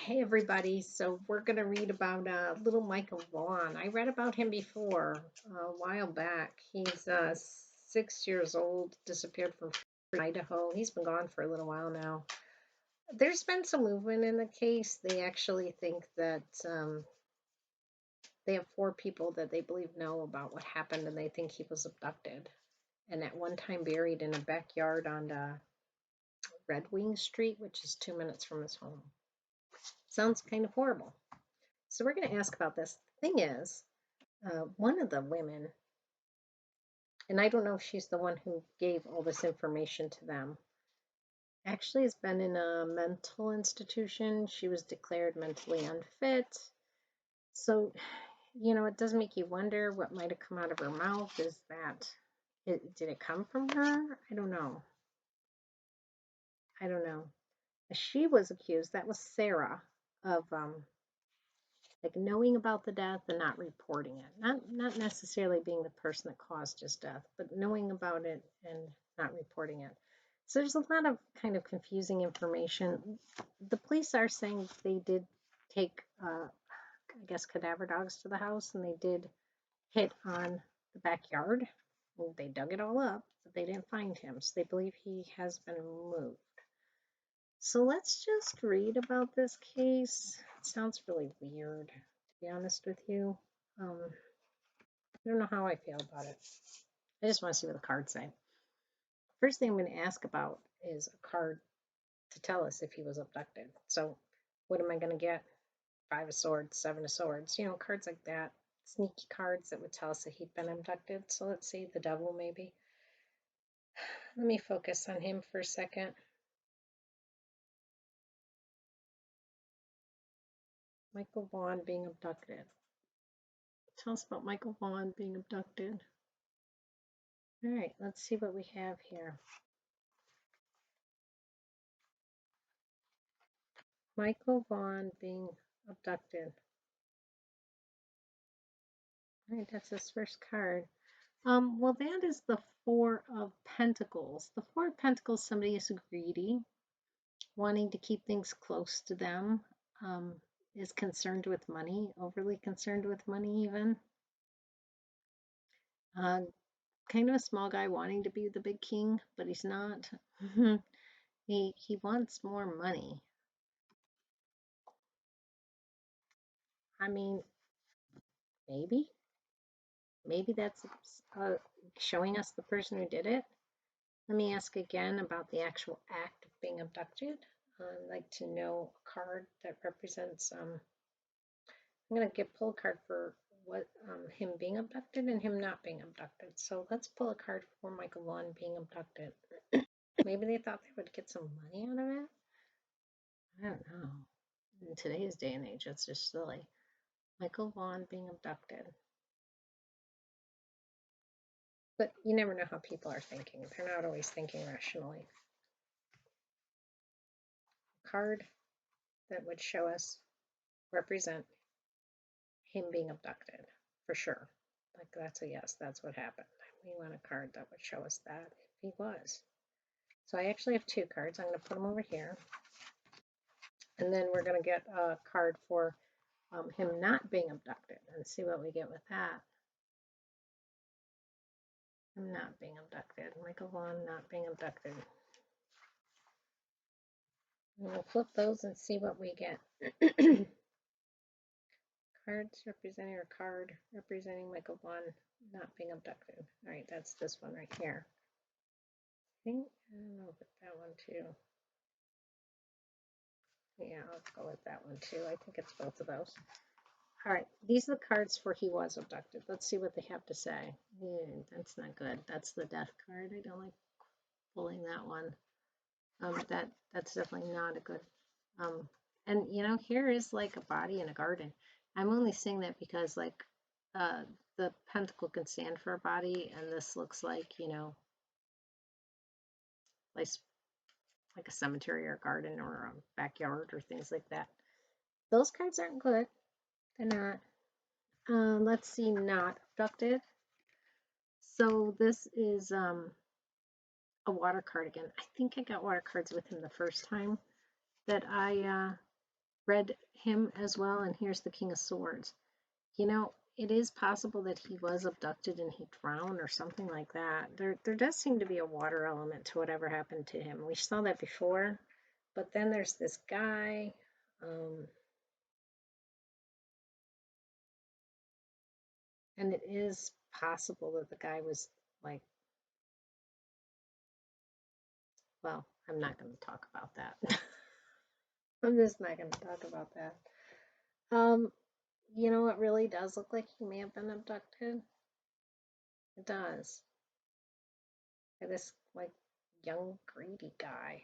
Hey everybody, so we're going to read about little Michael Vaughan. I read about him before a while back. He's 6 years old, disappeared from Idaho. He's been gone for a little while now. There's been some movement in the case. They actually think that they have four people that they believe know about what happened, and they think he was abducted and at one time buried in a backyard on Red Wing Street, which is 2 minutes from his home. Sounds kind of horrible. So we're going to ask about this. The thing is, one of the women, and I don't know if she's the one who gave all this information to them, actually has been in a mental institution. She was declared mentally unfit. So, it does make you wonder what might have come out of her mouth. Is that did it come from her? I don't know. I don't know. She was accused, that was Sarah, of like knowing about the death and not reporting it. Not necessarily being the person that caused his death, but knowing about it and not reporting it. So there's a lot of kind of confusing information. The police are saying they did take, I guess, cadaver dogs to the house, and they did hit on the backyard. They dug it all up, but they didn't find him, so they believe he has been moved. So let's just read about this case. It sounds really weird, to be honest with you. I don't know how I feel about it. I just want to see what the cards say. First thing I'm going to ask about is a card to tell us if he was abducted. So what am I going to get? Five of Swords, Seven of Swords, cards like that. Sneaky cards that would tell us that he'd been abducted. So let's see, the Devil maybe. Let me focus on him for a second. Michael Vaughan being abducted. Tell us about Michael Vaughan being abducted. All right, let's see what we have here. Michael Vaughan being abducted. All right, that's his first card. Well, that is the Four of Pentacles. The Four of Pentacles, somebody is greedy, wanting to keep things close to them, is concerned with money, overly concerned with money even. Uh, kind of a small guy wanting to be the big king, but he's not. He wants more money. I mean, maybe. Maybe that's showing us the person who did it. Let me ask again about the actual act of being abducted. I'd like to know a card that represents, I'm going to get pull a card for what him being abducted and him not being abducted. So let's pull a card for Michael Vaughan being abducted. Maybe they thought they would get some money out of it. I don't know. In today's day and age, it's just silly. Michael Vaughan being abducted. But you never know how people are thinking. They're not always thinking rationally. Card that would show us, represent him being abducted, for sure. Like, that's a yes, that's what happened. We want a card that would show us that if he was. So I actually have two cards. I'm going to put them over here. And then we're going to get a card for him not being abducted and see what we get with that. Him not being abducted. Michael Vaughan not being abducted. And we'll flip those and see what we get. Cards representing, or card representing Michael Vaughan not being abducted. All right, that's this one right here. I don't know if it's that one too. Yeah, I'll go with that one too. I think it's both of those. All right, these are the cards for he was abducted. Let's see what they have to say. That's not good. That's the death card. I don't like pulling that one. That's definitely not a good. And here is like a body in a garden. I'm only saying that because like the pentacle can stand for a body, and this looks like like a cemetery or a garden or a backyard or things like that. Those cards aren't good. They're not. Let's see, not abducted. So this is a water card again. I think I got water cards with him the first time that I read him as well, and here's the King of Swords. You know, it is possible that he was abducted and he drowned or something like that. There does seem to be a water element to whatever happened to him. We saw that before, but then there's this guy. Um, and it is possible that the guy was like, well, I'm not going to talk about that. I'm just not going to talk about that. Um, you know, it really does look like he may have been abducted. It does. By this like young greedy guy.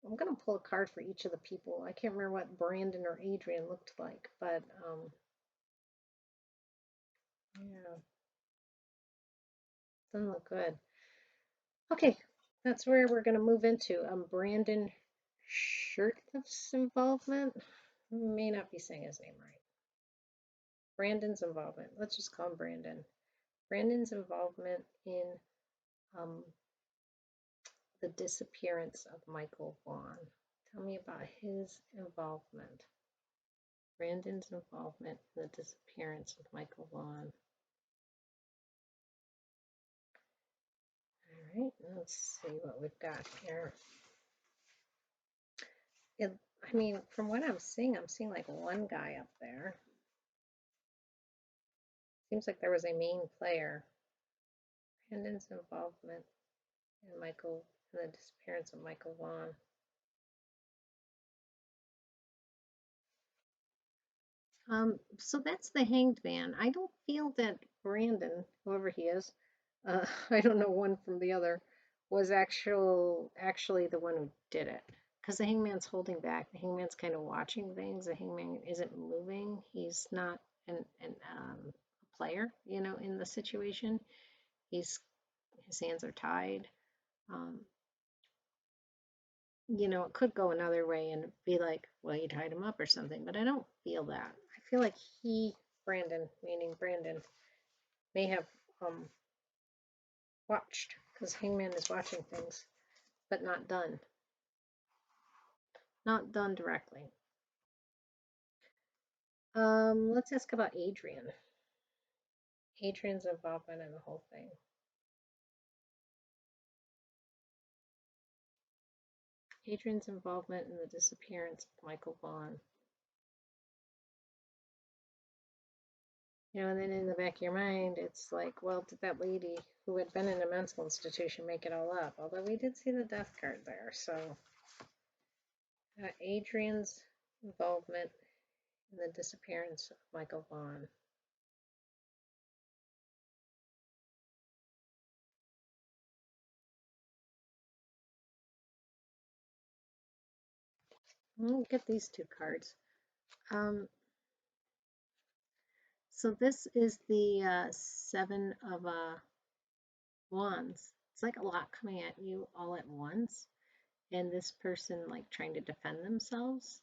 I'm gonna pull a card for each of the people. I can't remember what Brandon or Adrian looked like, but yeah, doesn't look good. Okay, that's where we're gonna move into Brandon Shirtliff's involvement. May not be saying his name right. Brandon's involvement. Let's just call him Brandon. Brandon's involvement in um, the disappearance of Michael Vaughan. Tell me about his involvement. Brandon's involvement in the disappearance of Michael Vaughan. All right, let's see what we've got here. I mean, from what I'm seeing like one guy up there. Seems like there was a main player. Brandon's involvement in the disappearance of Michael Vaughan. So that's the Hanged Man. I don't feel that Brandon, whoever he is, I don't know one from the other, was actually the one who did it. Because the Hangman's holding back. The Hangman's kind of watching things. The Hangman isn't moving. He's not a player, you know, in the situation. He's his hands are tied. Um, you know, it could go another way and be like, well, you tied him up or something, but I don't feel that. I feel like Brandon, meaning Brandon, may have watched, because Hangman is watching things, but not done. Not done directly. Let's ask about Adrian. Adrian's involvement in the whole thing. Adrian's involvement in the disappearance of Michael Vaughan. You know, and then in the back of your mind, it's like, well, did that lady who had been in a mental institution make it all up? Although we did see the death card there. So Adrian's involvement in the disappearance of Michael Vaughan. We'll get these two cards. Um, so this is the Seven of Wands. It's like a lot coming at you all at once, and this person like trying to defend themselves.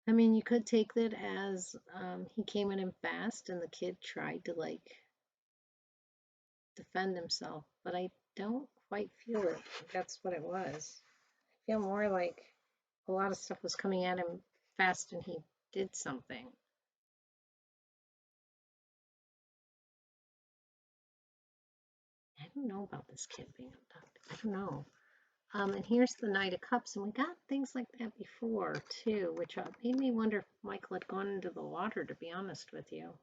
I mean, you could take that as he came in fast and the kid tried to like defend himself, but I don't quite feel it. That's what it was. I feel more like a lot of stuff was coming at him fast and he did something. I don't know about this kid being abducted. I don't know. And here's the Knight of Cups, and we got things like that before too, which made me wonder if Michael had gone into the water, to be honest with you.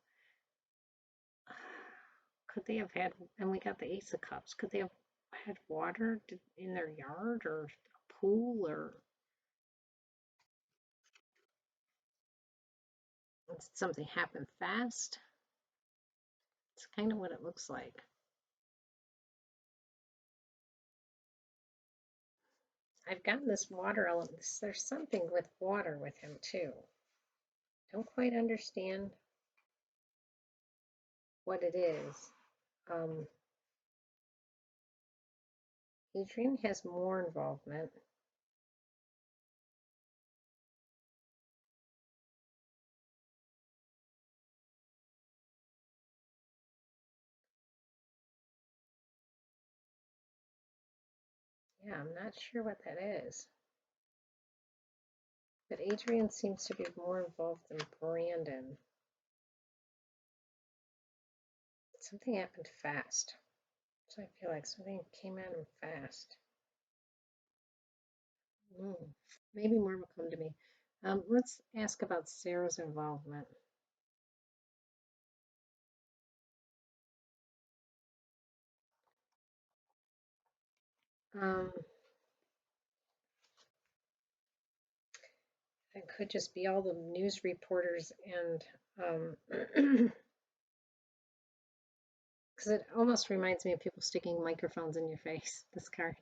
Could they have had, and we got the Ace of Cups, could they have had water in their yard or a pool, or something happened fast? It's kind of what it looks like. I've gotten this water element. There's something with water with him too. Don't quite understand what it is. Um, Adrian has more involvement. Yeah, I'm not sure what that is. But Adrian seems to be more involved than Brandon. Something happened fast. So I feel like something came at him fast. Maybe more will come to me. Let's ask about Sarah's involvement. Um, it could just be all the news reporters and because it almost reminds me of people sticking microphones in your face, this card.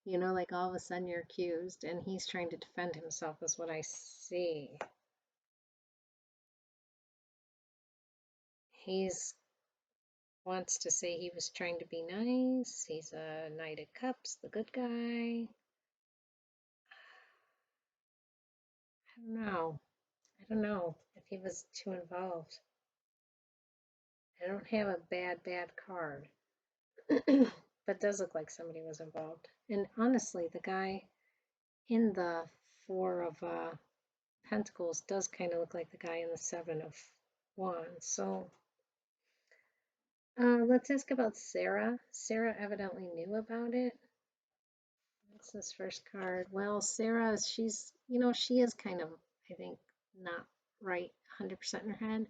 You know, like all of a sudden you're accused and he's trying to defend himself, is what I see. He's wants to say he was trying to be nice. He's a Knight of Cups, the good guy. I don't know. I don't know if he was too involved. I don't have a bad card, but it does look like somebody was involved. And honestly, the guy in the Four of Pentacles does kind of look like the guy in the Seven of Wands. So let's ask about Sarah. Sarah evidently knew about it. What's this first card? Well, Sarah, she is kind of, I think, not right 100% in her head.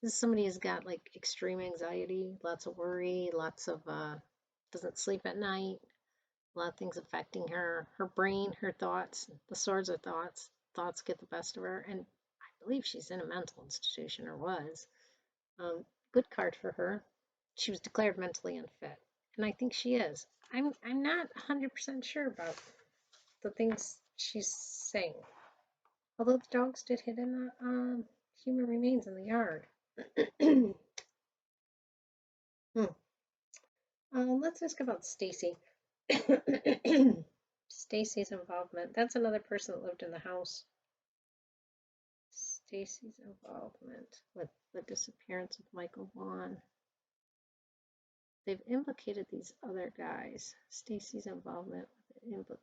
This is somebody who's got like extreme anxiety, lots of worry, lots of, doesn't sleep at night, a lot of things affecting her, her brain, her thoughts, the swords of thoughts. Thoughts get the best of her. And I believe she's in a mental institution or was. Good card for her. She was declared mentally unfit. And I think she is. I'm not 100% sure about the things she's saying. Although the dogs did hit in the human remains in the yard. hmm. Let's ask about Stacy. Stacy's involvement. That's another person that lived in the house. Stacy's involvement with the disappearance of Michael Vaughan. They've implicated these other guys. Stacy's involvement with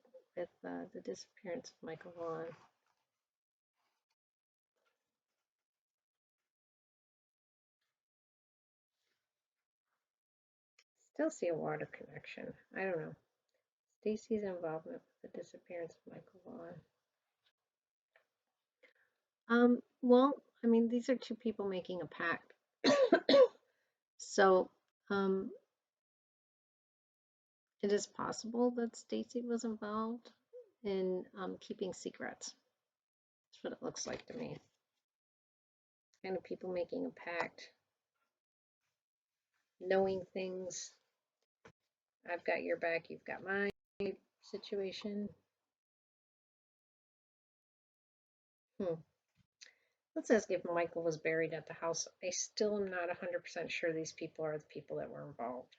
the disappearance of Michael Vaughan. Still see a water connection. I don't know. Stacy's involvement with the disappearance of Michael Vaughan. Well, I mean, these are two people making a pact. So, it is possible that Stacy was involved in keeping secrets. That's what it looks like to me. Kind of people making a pact, knowing things. I've got your back, you've got mine situation. Let's ask if Michael was buried at the house. I still am not 100% sure these people are the people that were involved.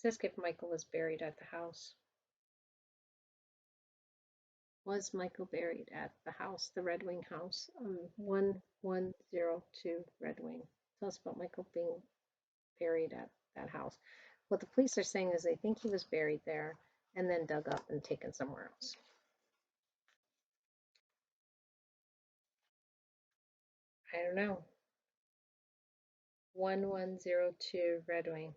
Let's ask if Michael was buried at the house. Was Michael buried at the house, the Red Wing house? 1102 Red Wing. Tell us about Michael being buried at that house. What the police are saying is they think he was buried there and then dug up and taken somewhere else. I don't know. 1102 Red Wing.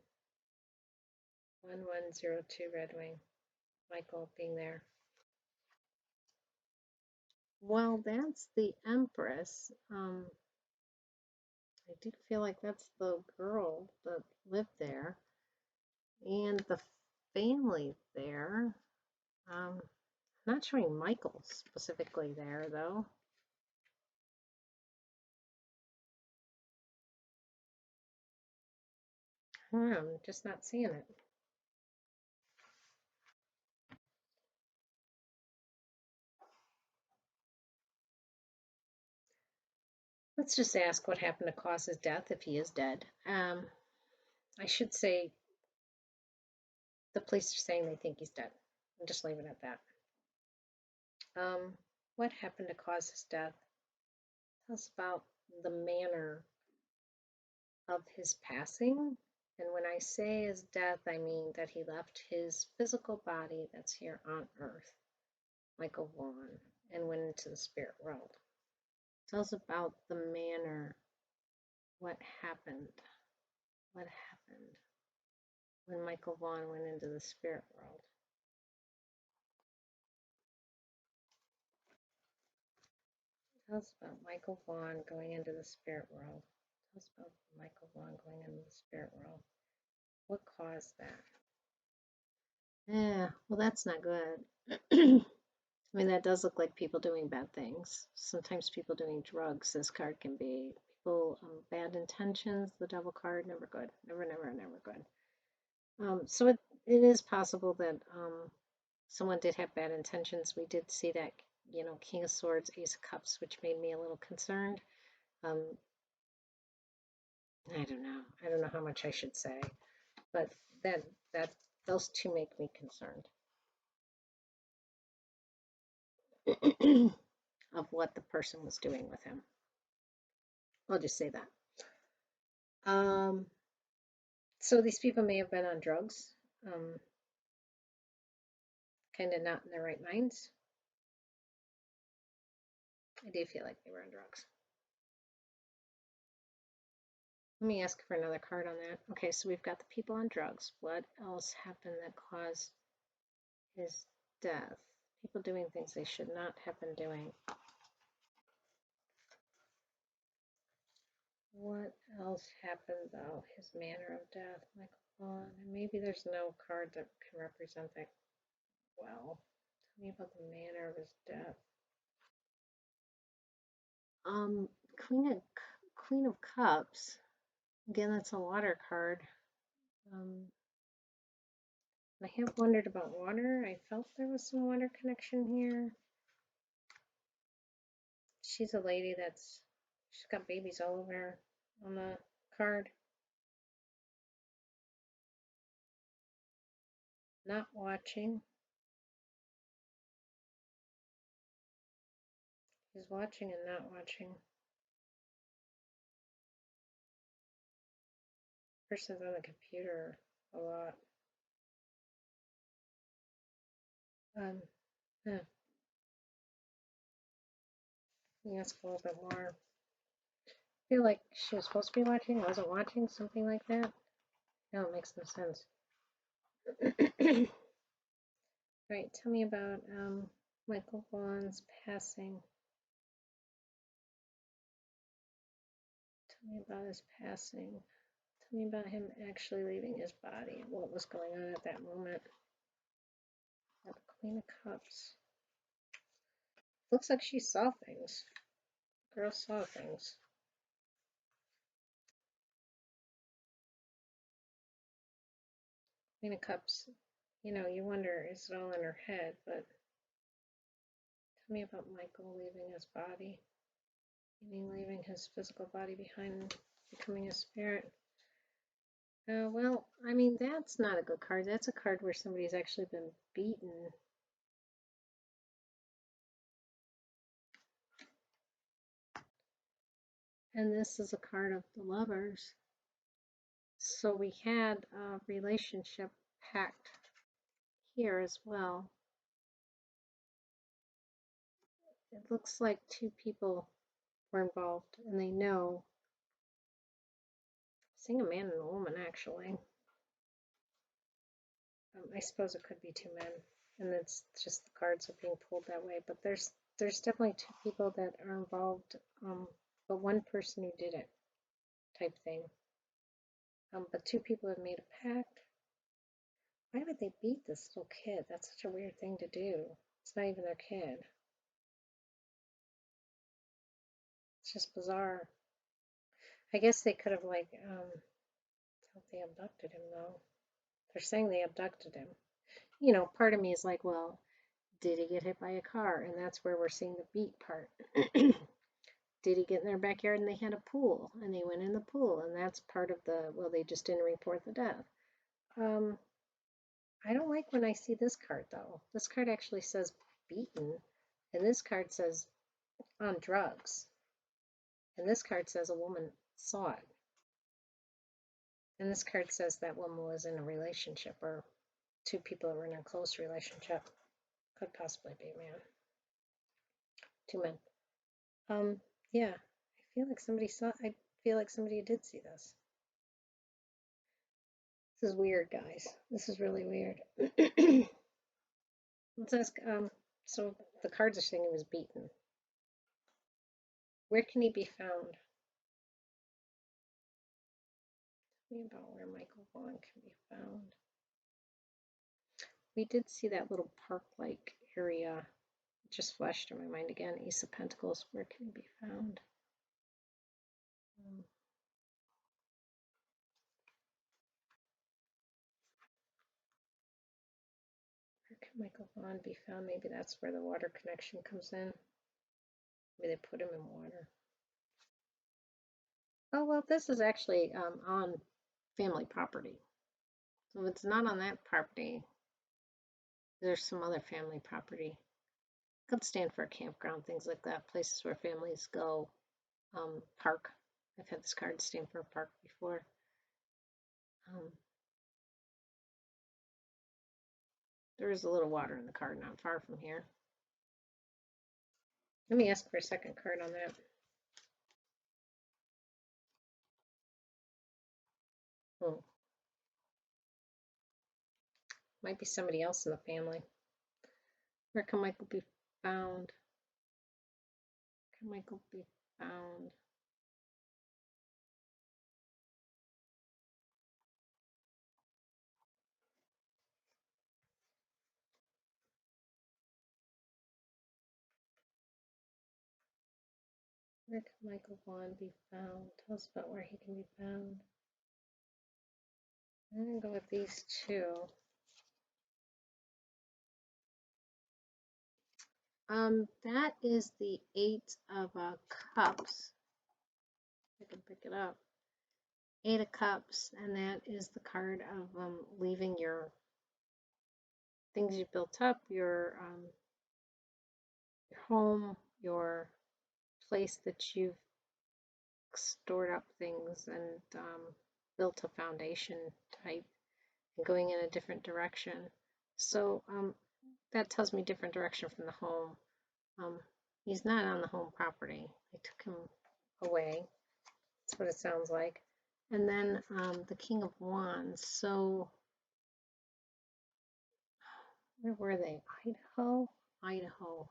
1102 Red Wing. Michael being there. Well, that's the Empress. I do feel like that's the girl that lived there and the family there. Not showing Michael specifically there, though. I'm just not seeing it. Let's just ask what happened to cause his death if he is dead. I should say the police are saying they think he's dead. I'll just leave it at that. What happened to cause his death? Tell us about the manner of his passing. And when I say his death, I mean that he left his physical body that's here on earth. Michael Vaughan, and went into the spirit world. Tell us about the manner, what happened, what happened when Michael Vaughan went into the spirit world. Tell us about Michael Vaughan going into the spirit world. Tell us about Michael Vaughan going into the spirit world. What caused that? Yeah, well, that's not good. I mean, that does look like people doing bad things. Sometimes people doing drugs. This card can be people, bad intentions. The devil card, never good. Never, never, never good. So it is possible that someone did have bad intentions. We did see that, King of Swords, Ace of Cups, which made me a little concerned. Um, I don't know. I don't know how much I should say, but that that those two make me concerned of what the person was doing with him. I'll just say that. So these people may have been on drugs, um, kind of not in their right minds. I do feel like they were on drugs. Let me ask for another card on that. Okay, so we've got the people on drugs. What else happened that caused his death? People doing things they should not have been doing. What else happened though? His manner of death, Michael Vaughan. And maybe there's no card that can represent that well. Tell me about the manner of his death. Um, Queen of Queen of Cups. Again, that's a water card. I have wondered about water. I felt there was some water connection here. She's a lady she's got babies all over her on the card. Not watching. She's watching and not watching. Person's on the computer a lot. Yeah. Let me ask a little bit more. I feel like she was supposed to be watching, wasn't watching, something like that. No, it makes no sense. Right, tell me about Michael Vaughan's passing. Tell me about his passing. Tell me about him actually leaving his body and what was going on at that moment. The Queen of Cups. Looks like she saw things. The girl saw things. Queen of Cups. You wonder, is it all in her head? But tell me about Michael leaving his body. Meaning leaving his physical body behind, becoming a spirit. Well, I mean, that's not a good card. That's a card where somebody's actually been beaten. And this is a card of the Lovers. So we had a relationship pact here as well. It looks like two people were involved and they know. I'm seeing a man and a woman actually. I suppose it could be two men, and it's just the cards are being pulled that way. But there's definitely two people that are involved, but one person who did it, type thing. But two people have made a pact. Why would they beat this little kid? That's such a weird thing to do. It's not even their kid. It's just bizarre. I guess they could have thought they abducted him though. They're saying they abducted him. Part of me is like, well, did he get hit by a car? And that's where we're seeing the beat part. Did he get in their backyard and they had a pool and they went in the pool? And that's part of well, they just didn't report the death. I don't like when I see this card though. This card actually says beaten, and this card says on drugs. And this card says a woman saw it. And this card says that woman was in a relationship, or two people that were in a close relationship. Could possibly be a man. two men. Yeah, I feel like somebody saw. I feel like somebody did see this. This is weird, guys. This is really weird. Let's ask. So the cards are saying he was beaten. Where can he be found? Tell me about where Michael Vaughan can be found. We did see that little park-like area. It just flashed in my mind again. Ace of Pentacles. Where can he be found? Where can Michael Vaughan be found? Maybe that's where the water connection comes in. Maybe they put him in water. Oh, well, this is actually on family property. So if it's not on that property, there's some other family property. Could stand for a campground, things like that, places where families go. Park. I've had this card stand for a park before. There is a little water in the card, not far from here. Let me ask for a second card on that. Oh, might be somebody else in the family. Where can Michael be found? Can Michael be found? Where can Michael Vaughan be found? Tell us about where he can be found. I'm going to go with these two. That is the Eight of Cups. I can pick it up. Eight of Cups, and that is the card of leaving your things you built up, your home, your place that you've stored up things and built a foundation type, and going in a different direction. So that tells me different direction from the home. He's not on the home property. I took him away. That's what it sounds like. And then the King of Wands. So where were they? Idaho? Idaho.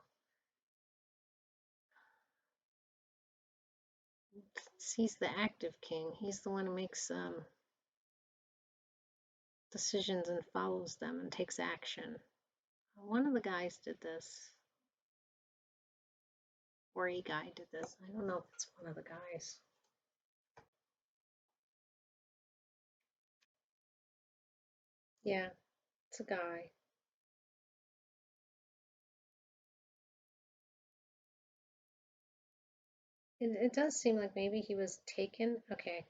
He's the active king. He's the one who makes decisions and follows them and takes action. One of the guys did this. Or a guy did this. I don't know if it's one of the guys. Yeah, it's a guy. It does seem like maybe he was taken. Okay,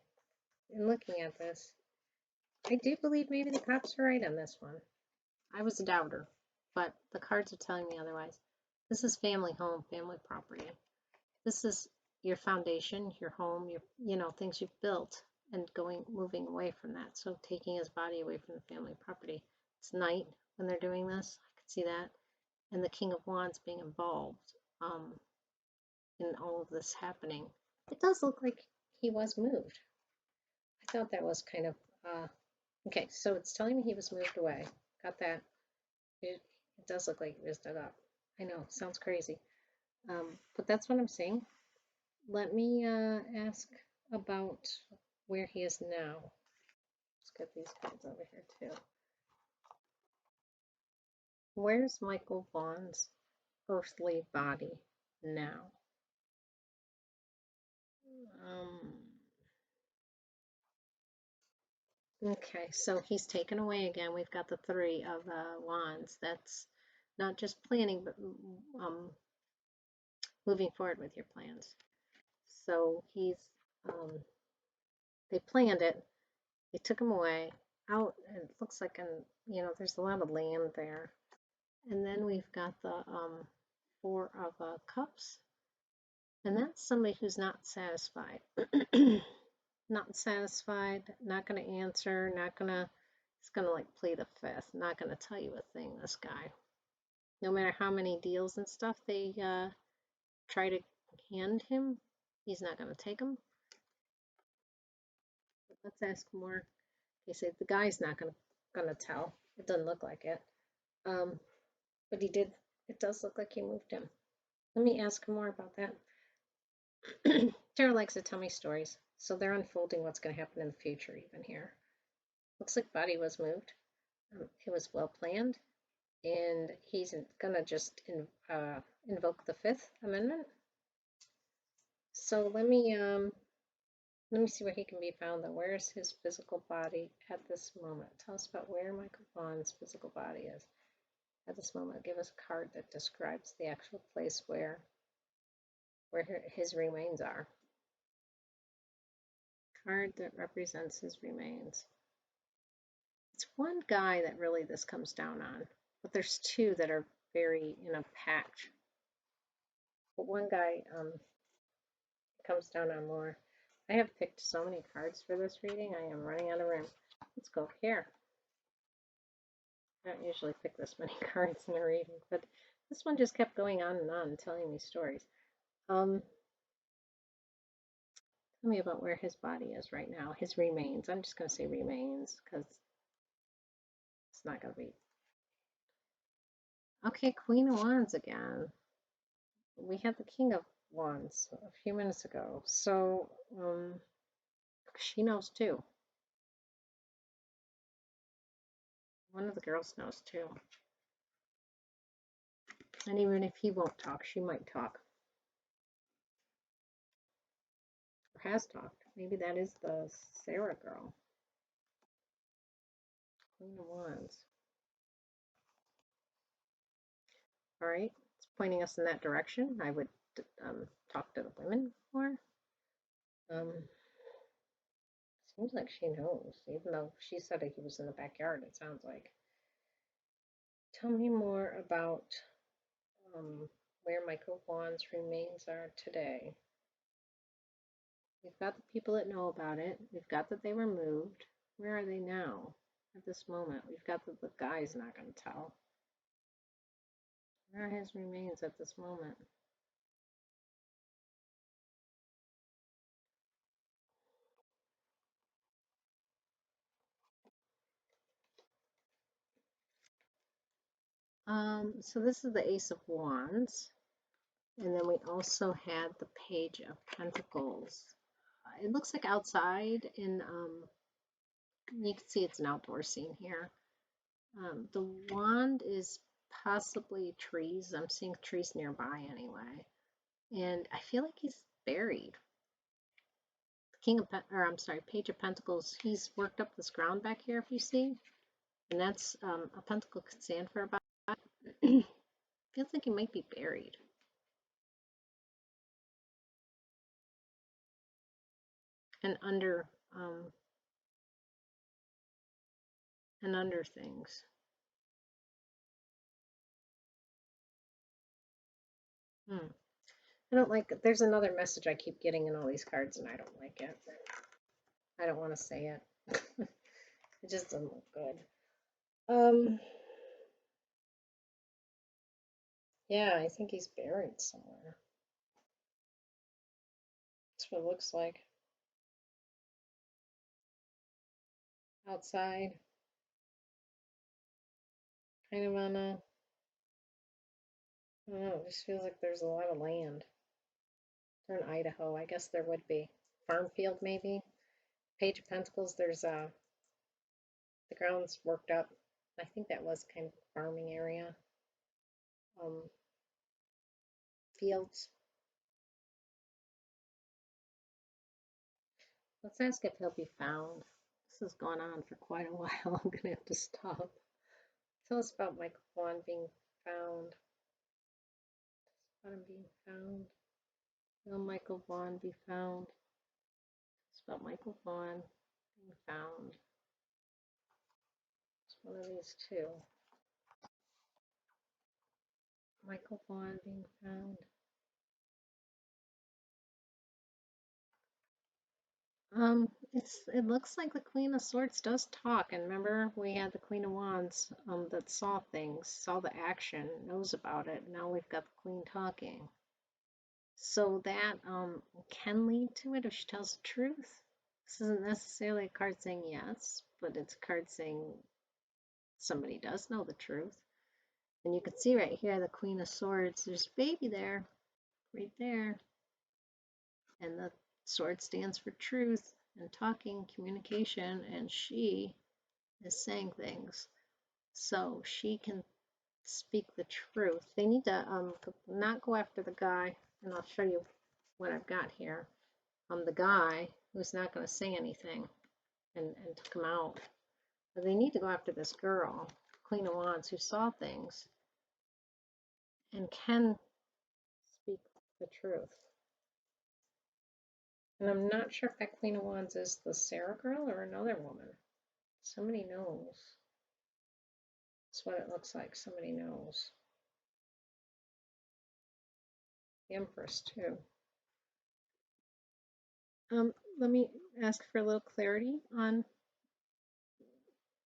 in looking at this, I do believe maybe the cops are right on this one. I was a doubter, but the cards are telling me otherwise. This is family home, family property. This is your foundation, your home, your things you've built, and moving away from that. So taking his body away from the family property. It's night when they're doing this. I could see that. And the King of Wands being involved in all of this happening. It does look like he was moved. I thought that was kind of okay. So it's telling me he was moved away. Got that. It does look like he was dug up. I know, sounds crazy. But that's what I'm seeing. Let me ask about where he is now. Let's get these cards over here too. Where's Michael Vaughan's earthly body now? Okay, so he's taken away again. We've got the Three of Wands. That's not just planning, but moving forward with your plans. So they planned it. They took him away out. It looks like there's a lot of land there. And then we've got the Four of Cups. And that's somebody who's not satisfied. Not satisfied, not going to answer, he's going to like play the fifth, not going to tell you a thing, this guy. No matter how many deals and stuff they try to hand him. He's not going to take them. But let's ask more. He said the guy's not gonna tell. It doesn't look like it. Um, but he did. It does look like he moved him. Let me ask him more about that. Tara likes to tell me stories, so they're unfolding what's going to happen in the future, even here. Looks like body was moved. It was well planned, and he's gonna just invoke the Fifth Amendment. So let me see where he can be found. Though, where is his physical body at this moment? Tell us about where Michael Vaughan's physical body is at this moment. Give us a card that describes the actual place where his remains are. Card that represents his remains. It's one guy that really this comes down on, but there's two that are very in a patch. But one guy comes down on more. I have picked so many cards for this reading. I am running out of room. Let's go here. I don't usually pick this many cards in a reading, but this one just kept going on and on, telling me stories. Tell me about where his body is right now, his remains. I'm just going to say remains because it's not going to be. Okay, Queen of Wands again. We had the King of Wands a few minutes ago, so she knows too. One of the girls knows too. And even if he won't talk, she might talk. Or has talked. Maybe that is the Sarah girl. Queen of Wands. All right, it's pointing us in that direction. I would talk to the women more. Seems like she knows, even though she said that he was in the backyard, it sounds like. Tell me more about where Michael Vaughan's remains are today. We've got the people that know about it. We've got that they were moved. Where are they now at this moment? We've got that the guy's not going to tell. Where are his remains at this moment? So this is the Ace of Wands. And then we also had the Page of Pentacles. It looks like outside in, you can see it's an outdoor scene here. The wand is possibly trees. I'm seeing trees nearby anyway. And I feel like he's buried. Page of Pentacles, he's worked up this ground back here, if you see. And that's, a pentacle could stand for about, feels like he might be buried. And under things. I don't like it. There's another message I keep getting in all these cards, and I don't like it. I don't want to say it. It just doesn't look good. Yeah, I think he's buried somewhere. That's what it looks like. Outside. Kind of on a, I don't know, it just feels like there's a lot of land. They're in Idaho. I guess there would be. Farm field, maybe. Page of Pentacles, there's the ground's worked up. I think that was kind of a farming area. Fields. Let's ask if he'll be found. This has gone on for quite a while. I'm going to have to stop. Tell us about Michael Vaughan being found. About him being found. Will Michael Vaughan be found? It's about Michael Vaughan being found. It's one of these two. Michael Vaughan being found. It looks like the Queen of Swords does talk, and remember we had the Queen of Wands that saw things, saw the action, knows about it. Now we've got the Queen talking. So that can lead to it if she tells the truth. This isn't necessarily a card saying yes, but it's a card saying somebody does know the truth. And you can see right here the Queen of Swords. There's a baby there, right there. And the sword stands for truth and talking, communication, and she is saying things. So she can speak the truth. They need to not go after the guy, and I'll show you what I've got here. The guy who's not going to say anything and to come out. But they need to go after this girl, Queen of Wands, who saw things and can speak the truth. And I'm not sure if that Queen of Wands is the Sarah girl or another woman. Somebody knows. That's what it looks like. Somebody knows. The Empress, too. Let me ask for a little clarity on.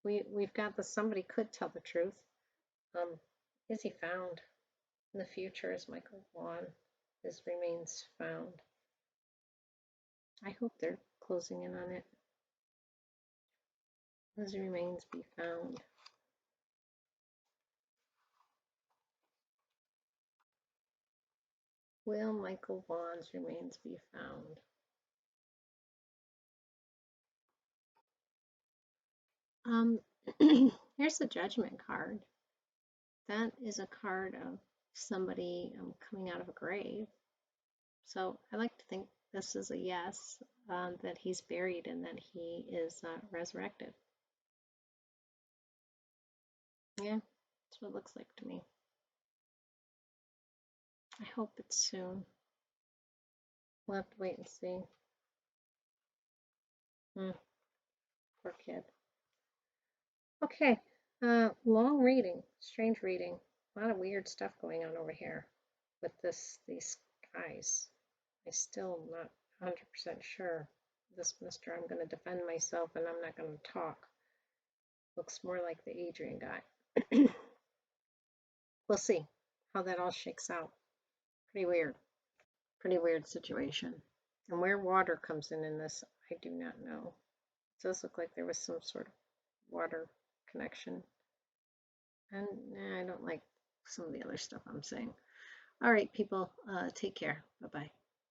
We've got the somebody could tell the truth. Is he found? In the future, is Michael Vaughan. His remains found. I hope they're closing in on it. His remains be found. Will Michael Vaughan's remains be found? Here's the Judgment card. That is a card of somebody coming out of a grave. So I like to think this is a yes, that he's buried and that he is resurrected. Yeah, that's what it looks like to me. I hope it's soon. We'll have to wait and see. Poor kid. Okay, long reading, strange reading. A lot of weird stuff going on over here with these guys. I'm still not 100% sure. This Mr. I'm going to defend myself and I'm not going to talk. Looks more like the Adrian guy. We'll see how that all shakes out. Pretty weird. Pretty weird situation. And where water comes in this, I do not know. It does look like there was some sort of water connection. And I don't like some of the other stuff I'm saying. All right, people, take care. Bye-bye.